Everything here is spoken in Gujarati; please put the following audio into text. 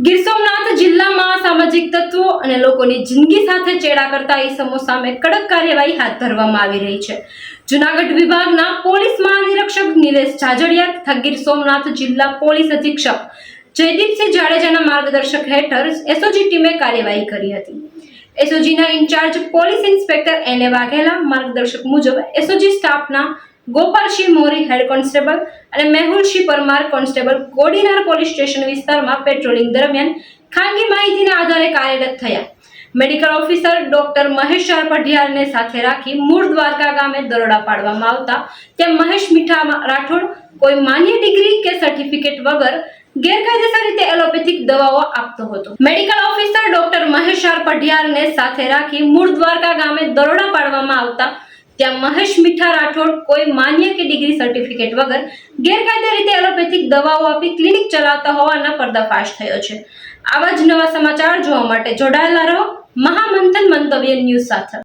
ગીર સોમનાથ જિલ્લામાં સામાજિક તત્વો અને લોકોની જિંદગી સાથે ચેડા કરતા ઇસમો સામે કડક કાર્યવાહી હાથ ધરવામાં આવી રહી છે। જૂનાગઢ વિભાગના પોલીસ મહાનિરીક્ષક નિલેશ જાજડિયા તથા ગીર સોમનાથ જિલ્લા પોલીસ અધિક્ષક જયદીપસિંહ જાડેજાના માર્ગદર્શક હેઠળ એસઓજી ટીમે કાર્યવાહી કરી હતી। એસઓજીના ઇન્ચાર્જ પોલીસ ઇન્સ્પેક્ટર એને વાઘેલા માર્ગદર્શક મુજબ એસઓજી સ્ટાફના ગોપાલસિંહ મોરી હેડ કોન્સ્ટેબલ અને Mehulsinh Parmar constable Kodinar police station વિસ્તારમાં પેટ્રોલિંગ દરમિયાન ખાનગી માહિતીના આધારે કાર્યરત થયા। મેડિકલ ઓફિસર ડોક્ટર મહેશ પઢિયારને સાથે રાખી મૂળ દ્વારકા ગામે દરોડા પાડવામાં આવતા ત્યાં મહેશ મીઠા રાઠોડ કોઈ માન્ય ડિગ્રી કે સર્ટિફિકેટ વગર ગેરકાયદેસર રીતે એલોપેથિક દવાઓ આપતો હતો। મેડિકલ ઓફિસર ડોક્ટર મહેશ પઢિયારને સાથે રાખી મૂળ દ્વારકા ગામે દરોડા પાડવામાં આવતા ત્યાં મહેશ મીઠા રાઠોડ કોઈ માન્ય કે ડિગ્રી સર્ટિફિકેટ વગર ગેરકાયદે રીતે એલોપેથિક દવાઓ આપી ક્લિનિક ચલાવતા હોવાના પર્દાફાશ થયો છે। આવા જ નવા સમાચાર જોવા માટે જોડાયેલા રહો મહામંથન મંતવ્ય ન્યૂઝ સાથે।